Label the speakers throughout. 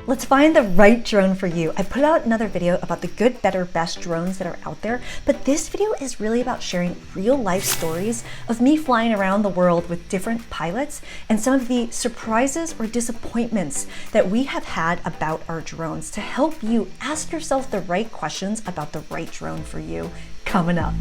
Speaker 1: Let's find the right drone for you. I put out another video about the good, better, best drones that are out there, but this video is really about sharing real life stories of me flying around the world with different pilots and some of the surprises or disappointments that we have had about our drones to help you ask yourself the right questions about the right drone for you. Coming up.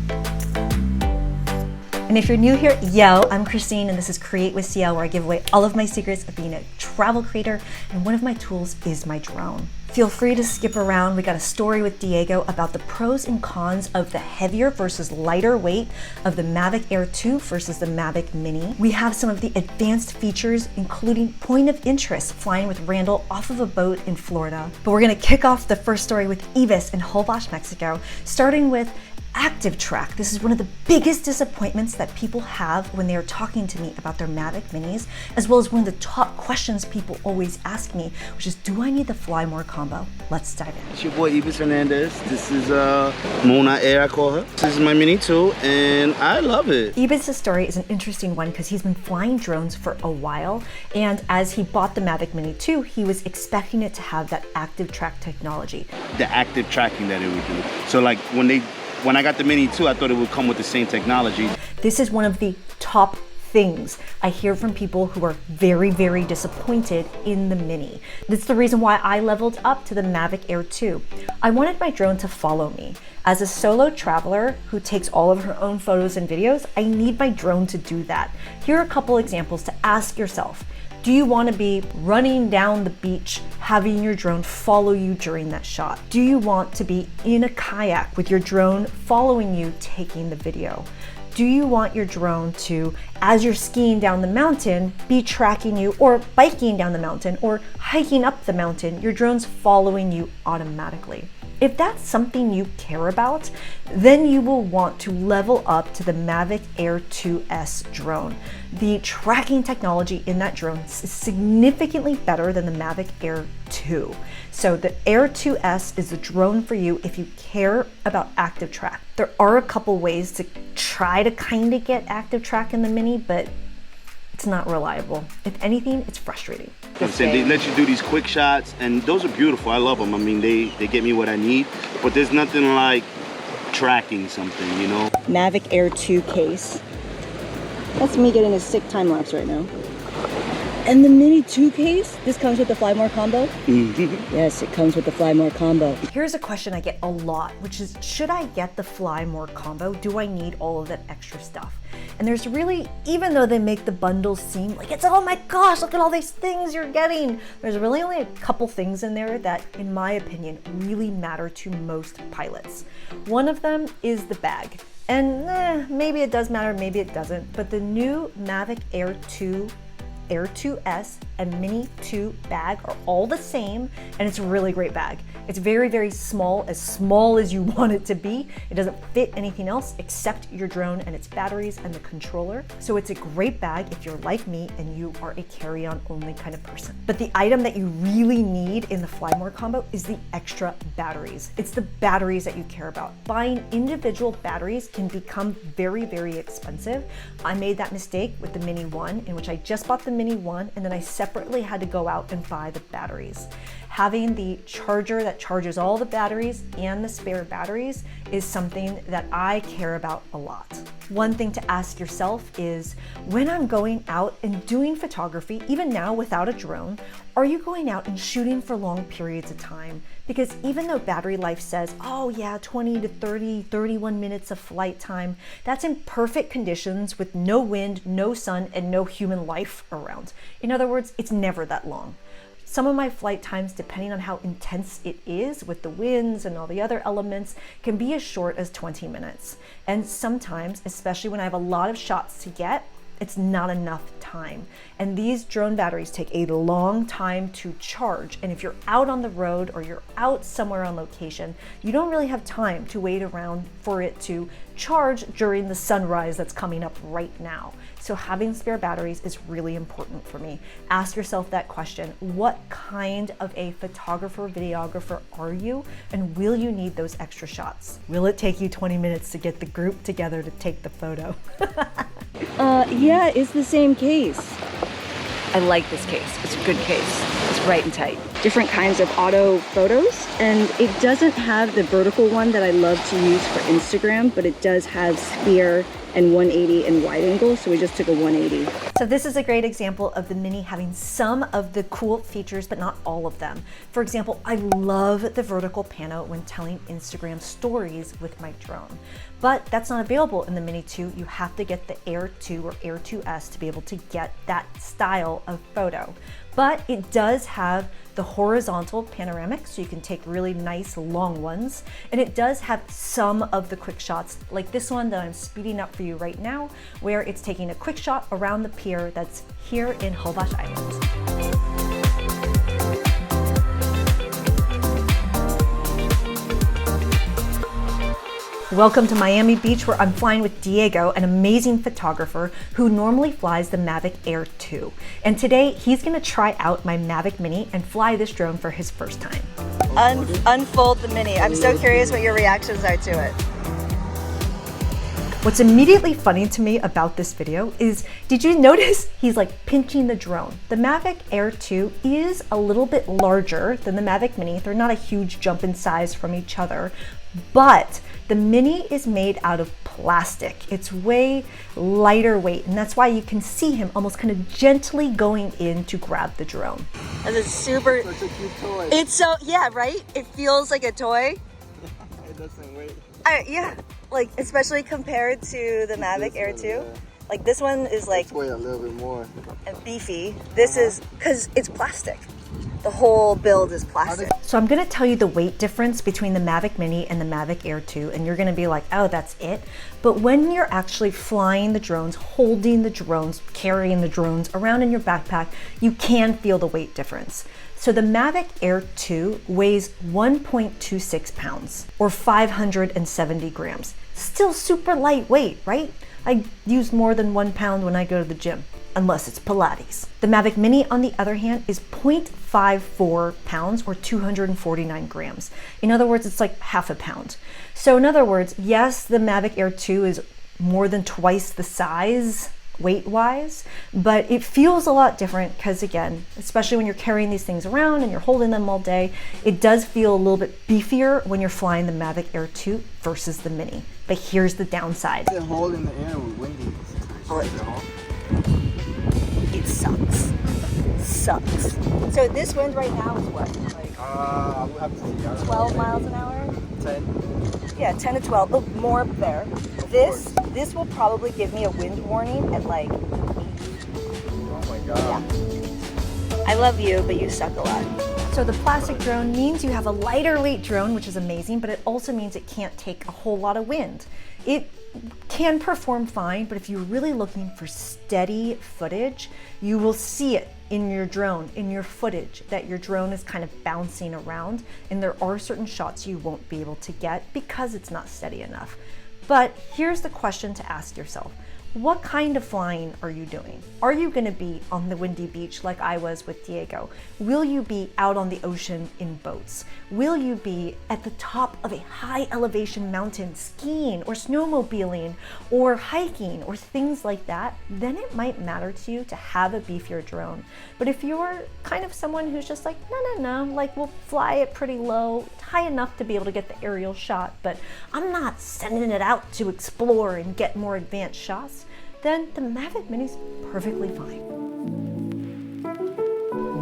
Speaker 1: And if you're new here, yo, I'm Christine and this is Create with CL, where I give away all of my secrets of being a travel creator, and one of my tools is my drone. Feel free to skip around. We got a story with Diego about the pros and cons of the heavier versus lighter weight of the Mavic Air 2 versus the Mavic Mini. We have some of the advanced features, including point of interest, flying with Randel off of a boat in Florida. But we're gonna kick off the first story with Ebis in Holbox, Mexico, starting with active track. This is one of the biggest disappointments that people have when they are talking to me about their Mavic Minis, as well as one of the top questions people always ask me, which is, do I need the Fly More combo? Let's dive in.
Speaker 2: It's your boy Ebis Hernandez. This is Mona Air, I call her. This is my Mini 2 and I love it.
Speaker 1: Ebis' story is an interesting one because he's been flying drones for a while, and as he bought the Mavic Mini 2, he was expecting it to have that active track technology.
Speaker 2: The active tracking that it would do. So like when I got the Mini 2, I thought it would come with the same technology.
Speaker 1: This is one of the top things I hear from people who are very, very disappointed in the Mini. That's the reason why I leveled up to the Mavic Air 2. I wanted my drone to follow me. As a solo traveler who takes all of her own photos and videos, I need my drone to do that. Here are a couple examples to ask yourself. Do you want to be running down the beach, having your drone follow you during that shot? Do you want to be in a kayak with your drone following you taking the video? Do you want your drone to, as you're skiing down the mountain, be tracking you, or biking down the mountain, or hiking up the mountain, your drone's following you automatically? If that's something you care about, then you will want to level up to the Mavic Air 2S drone. The tracking technology in that drone is significantly better than the Mavic Air 2. So the Air 2S is the drone for you if you care about active track. There are a couple ways to try to kind of get active track in the Mini, but it's not reliable. If anything, it's frustrating.
Speaker 2: They let you do these quick shots, and those are beautiful. I love them. I mean, they get me what I need, but there's nothing like tracking something, you know?
Speaker 3: Mavic Air 2 case. That's me getting a sick time lapse right now. And the Mini 2 case, this comes with the Fly More combo? Yes, it comes with the Fly More combo.
Speaker 1: Here's a question I get a lot, which is, should I get the Fly More combo? Do I need all of that extra stuff? And there's really, even though they make the bundles seem like it's, oh my gosh, look at all these things you're getting, there's really only a couple things in there that, in my opinion, really matter to most pilots. One of them is the bag. And maybe it does matter, maybe it doesn't, but the new Mavic Air 2, Air 2S, and Mini 2 bag are all the same, and it's a really great bag. It's very, very small as you want it to be. It doesn't fit anything else except your drone and its batteries and the controller. So it's a great bag if you're like me and you are a carry-on only kind of person. But the item that you really need in the Fly More combo is the extra batteries. It's the batteries that you care about. Buying individual batteries can become very, very expensive. I made that mistake with the Mini 1, in which I just bought the Mini 1 and then I separately had to go out and buy the batteries. Having the charger that charges all the batteries and the spare batteries is something that I care about a lot. One thing to ask yourself is, when I'm going out and doing photography, even now without a drone, are you going out and shooting for long periods of time? Because even though battery life says, oh yeah, 20 to 30, 31 minutes of flight time, that's in perfect conditions with no wind, no sun, and no human life around. In other words, it's never that long. Some of my flight times, depending on how intense it is with the winds and all the other elements, can be as short as 20 minutes. And sometimes, especially when I have a lot of shots to get, it's not enough time. And these drone batteries take a long time to charge. And if you're out on the road or you're out somewhere on location, you don't really have time to wait around for it to charge during the sunrise that's coming up right now. So having spare batteries is really important for me. Ask yourself that question. What kind of a photographer, videographer are you? And will you need those extra shots? Will it take you 20 minutes to get the group together to take the photo?
Speaker 3: Yeah, it's the same case.
Speaker 1: I like this case. It's a good case. It's bright and tight.
Speaker 3: different kinds of auto photos. And it doesn't have the vertical one that I love to use for Instagram, but it does have sphere and 180 and wide angle, so we just took a 180.
Speaker 1: So this is a great example of the Mini having some of the cool features, but not all of them. For example, I love the vertical pano when telling Instagram stories with my drone, but that's not available in the Mini 2. You have to get the Air 2 or Air 2S to be able to get that style of photo. But it does have the horizontal panoramic, so you can take really nice long ones. And it does have some of the quick shots, like this one that I'm speeding up for you right now, where it's taking a quick shot around the pier that's here in Holbox Island. Welcome to Miami Beach, where I'm flying with Diego, an amazing photographer who normally flies the Mavic Air 2. And today he's gonna try out my Mavic Mini and fly this drone for his first time.
Speaker 3: Unfold the Mini. I'm so curious what your reactions are to it.
Speaker 1: What's immediately funny to me about this video is, did you notice he's like pinching the drone? The Mavic Air 2 is a little bit larger than the Mavic Mini. They're not a huge jump in size from each other, but the Mini is made out of plastic. It's way lighter weight, and that's why you can see him almost kind of gently going in to grab the drone.
Speaker 3: That's a super...
Speaker 4: Such a cute toy.
Speaker 3: It's so... Yeah, right? It feels like a toy.
Speaker 4: It doesn't weigh.
Speaker 3: Yeah, like especially compared to the Mavic Air 2.
Speaker 4: Yeah.
Speaker 3: Like this one is like...
Speaker 4: It's weigh a little bit more.
Speaker 3: And beefy. This is... Because it's plastic. The whole build is plastic.
Speaker 1: So I'm gonna tell you the weight difference between the Mavic Mini and the Mavic Air 2, and you're gonna be like, oh, that's it. But when you're actually flying the drones, holding the drones, carrying the drones around in your backpack, you can feel the weight difference. So the Mavic Air 2 weighs 1.26 pounds or 570 grams. Still super lightweight, right? I use more than 1 pound when I go to the gym, unless it's Pilates. The Mavic Mini, on the other hand, is 0.54 pounds or 249 grams. In other words, it's like half a pound. So in other words, yes, the Mavic Air 2 is more than twice the size weight-wise, but it feels a lot different because, again, especially when you're carrying these things around and you're holding them all day, it does feel a little bit beefier when you're flying the Mavic Air 2 versus the Mini. But here's the downside.
Speaker 4: It's a hole in the air with windy.
Speaker 3: It sucks. Sucks. So this wind right now is what? Like
Speaker 4: I would have to see.
Speaker 3: 12 miles an hour?
Speaker 4: 10.
Speaker 3: Yeah, 10 to 12. Oh, more up there. This will probably give me a wind warning at like 8.
Speaker 4: Oh my god.
Speaker 3: Yeah. I love you, but you suck a lot.
Speaker 1: So the plastic drone means you have a lighter weight drone, which is amazing, but it also means it can't take a whole lot of wind. It can perform fine, but if you're really looking for steady footage, you will see it in your drone, in your footage, that your drone is kind of bouncing around, and there are certain shots you won't be able to get because it's not steady enough. But here's the question to ask yourself. What kind of flying are you doing? Are you gonna be on the windy beach like I was with Diego? Will you be out on the ocean in boats? Will you be at the top of a high elevation mountain skiing or snowmobiling or hiking or things like that? Then it might matter to you to have a beefier drone. But if you're kind of someone who's just like, no, like we'll fly it pretty low, high enough to be able to get the aerial shot, but I'm not sending it out to explore and get more advanced shots, then the Mavic Mini's perfectly fine.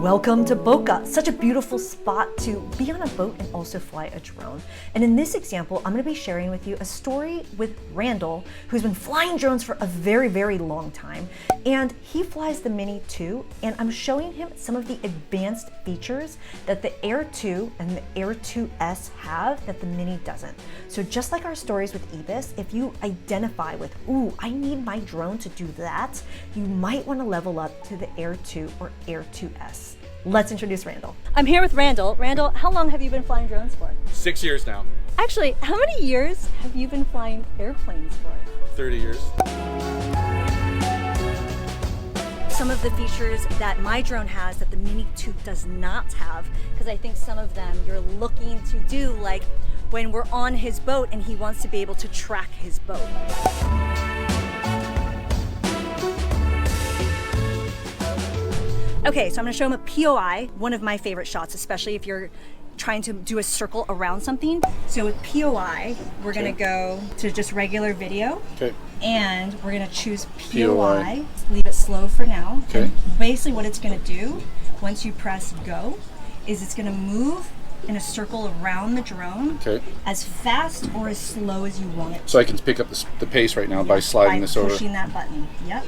Speaker 1: Welcome to Boca, such a beautiful spot to be on a boat and also fly a drone. And in this example, I'm gonna be sharing with you a story with Randel, who's been flying drones for a very, very long time. And he flies the Mini 2, and I'm showing him some of the advanced features that the Air 2 and the Air 2S have that the Mini doesn't. So just like our stories with Ebis, if you identify with, ooh, I need my drone to do that, you might wanna level up to the Air 2 or Air 2S. Let's introduce Randel.
Speaker 3: I'm here with Randel. Randel, how long have you been flying drones for?
Speaker 5: 6 years now.
Speaker 3: Actually, how many years have you been flying airplanes for?
Speaker 5: 30 years.
Speaker 3: Some of the features that my drone has that the Mini 2 does not have, because I think some of them you're looking to do, like when we're on his boat and he wants to be able to track his boat. Okay, so I'm gonna show him a POI, one of my favorite shots, especially if you're trying to do a circle around something. So with POI, we're gonna go to just regular video.
Speaker 5: Okay.
Speaker 3: And we're gonna choose POI. Leave it slow for now.
Speaker 5: Okay.
Speaker 3: And basically what it's gonna do, once you press go, is it's gonna move in a circle around the drone as fast or as slow as you want it.
Speaker 5: So I can pick up the pace right now by sliding this over.
Speaker 3: Pushing that button. Yep.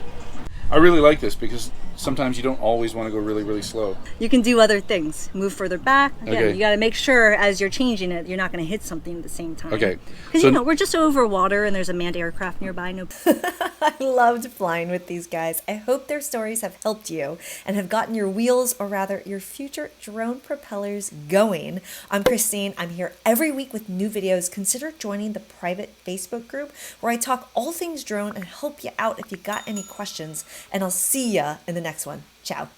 Speaker 5: I really like this because sometimes you don't always want to go really, really slow.
Speaker 3: You can do other things. Move further back. Again,
Speaker 5: Okay.
Speaker 3: you got to make sure as you're changing it, you're not going to hit something at the same time.
Speaker 5: Okay.
Speaker 3: Because,
Speaker 5: So-
Speaker 3: you know, we're just over water and there's a manned aircraft nearby. No.
Speaker 1: I loved flying with these guys. I hope their stories have helped you and have gotten your wheels, or rather your future drone propellers, going. I'm Christine. I'm here every week with new videos. Consider joining the private Facebook group where I talk all things drone and help you out if you got any questions. And I'll see ya in the next one. Ciao.